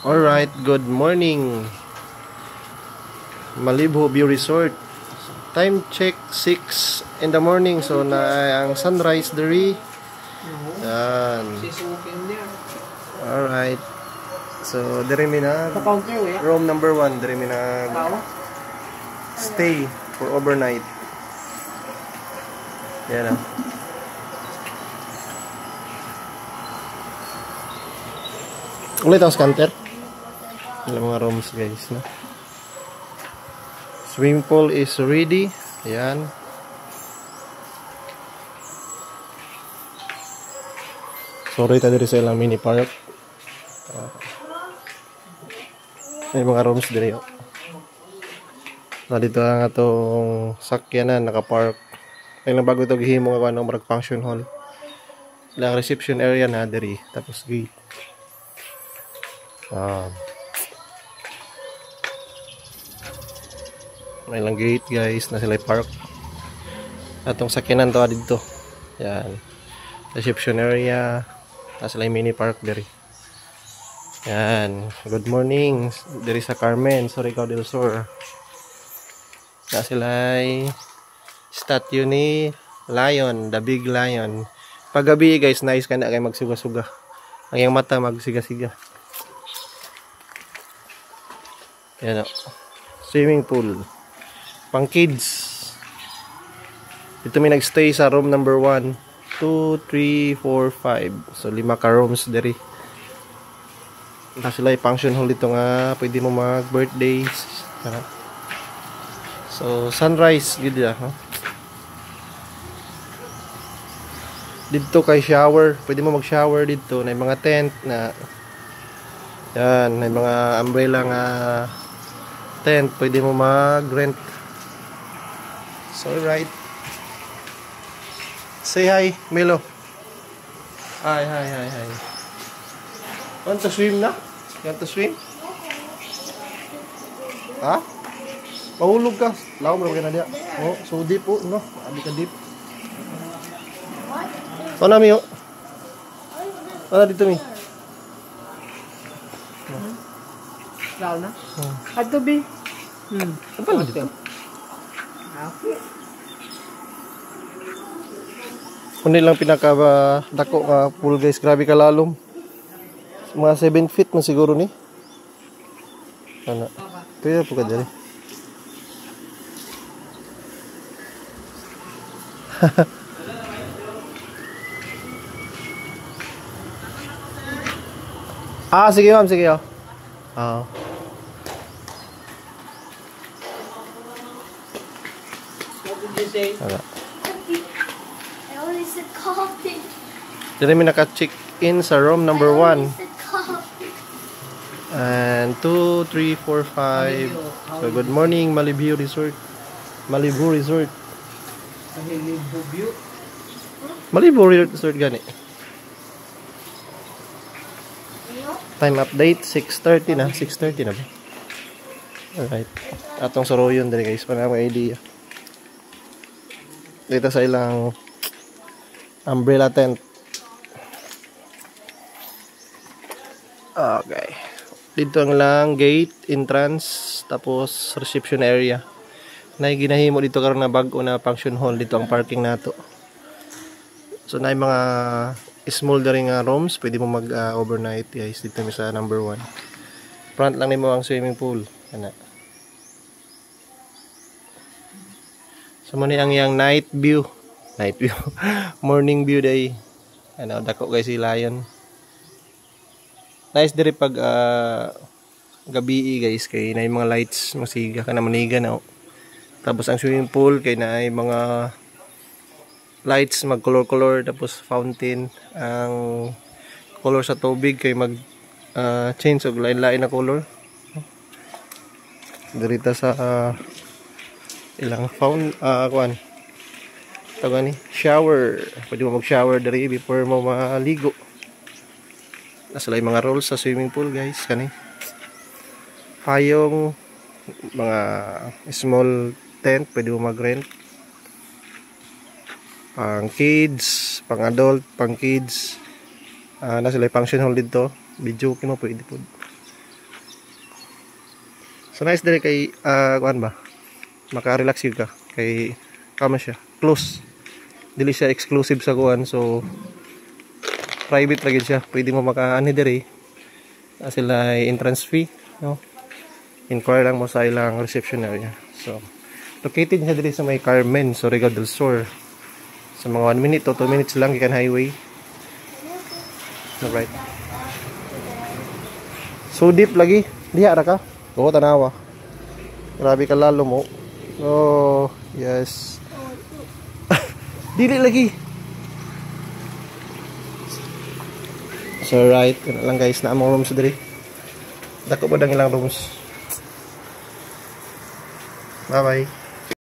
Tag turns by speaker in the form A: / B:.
A: Alright, good morning. Malibu View Resort. Time check 6 in the morning. So na ang sunrise diri. Yan. Alright. So diri mi na room number 1. Diri mi na stay for overnight. Yan na. Ulit ang scanter. Ilang mga rooms guys, no? Swimming pool is ready. Ayan. Sorry tayo diri sa ilang mini park. May mga rooms diri. Dito ang atong sakyanan naka-park. Ay lang bago ito gihimo nga ng marag function hall. Ilang reception area na diri, tapos gate. May lang gate guys na sila park. Atong sakyanan to dito. Yan. Reception area. Na sila mini park diri. Yan. Good morning. Diri sa Carmen, Surigao del Sur. Na sila statue ni Lion, the big lion. Paggabi guys, nice ka na kay magsuga-suga. Ang iyang mata magsiga-siga. Yan o. Swimming pool. Pang kids. Dito may nagstay sa room number 1, 2, 3, 4, 5. So 5 ka rooms diri. Kasi sila function hall dito nga pwede mo mag birthdays. So sunrise gid ya, huh? Dito kay shower, pwede mo mag shower dito. May mga tent na yan, may mga umbrella nga tent, pwede mo mag rent. So right. Say hi, Melo. Hi. Want to swim na? Want to swim? Ha? Mahulog ka. Laom ra na dia. Oh, so deep po, no? Abi ka deep. Ano na mi? Ano dito mi?
B: Law na? Ato bi.
A: Apa dito? Kundi lang pinaka dako nga pool guys, grabe ka lalom. Mga 7 feet man siguro ni. Ana. Kaya po ka dali. Sige ma'am, sige oh. Oo. Ala. Dito may naka-check-in sa room number 1. And 2, 3, 4, 5. So good morning Malibu Resort. Malibu Resort. Malibu Resort gani. Time update 6:30 na. 6:30 na ba? Alright. Atong soroyon dali guys para may idea. Dito sa ilang umbrella tent. Okay. Dito ang lang gate, entrance, tapos reception area. Na ginahimo dito karon na bago na function hall dito ang parking nato. So na mga small daring rooms, pwede mo mag overnight guys dito mi sa number 1. Front lang nimo ang swimming pool. Ana. So mo ni ang yang night view. Night view. Morning view day. Ano dako guys si Lion. Nice diri pag gabi guys kay na mga lights masiga kana maniga na. Tapos ang swimming pool kay na ay mga lights mag color tapos fountain ang color sa tubig kay mag change og lain-lain na color. Dirita sa ilang kuan tawag ni shower. Pwede mo mag shower diri before mo maligo. Nasa lang mga rules sa swimming pool guys kani. Hayong mga small tent pwede mo mag-rent. Pang kids, pang adult, pang kids. Nasa lang function hall dito. Video mo pwede po. So nice dire kay kuan ba? Maka-relax yun ka kay kama siya. Close. Dili siya exclusive sa kuan, so private lagi siya. Pwede mo maka-ani dire. Sila entrance fee, no? Inquire lang mo sa ilang reception area. So located siya dire sa may Carmen, Surigao del Sur. Sa mga 1 minute to 2 minutes lang gikan highway. Alright. So deep lagi. Diha ra ka? Oo, tanawa. Grabe ka lalo mo. Oh, yes. Dili lagi. So right, yun lang guys, na among rooms diri. Dako po dang ilang rooms. Bye bye.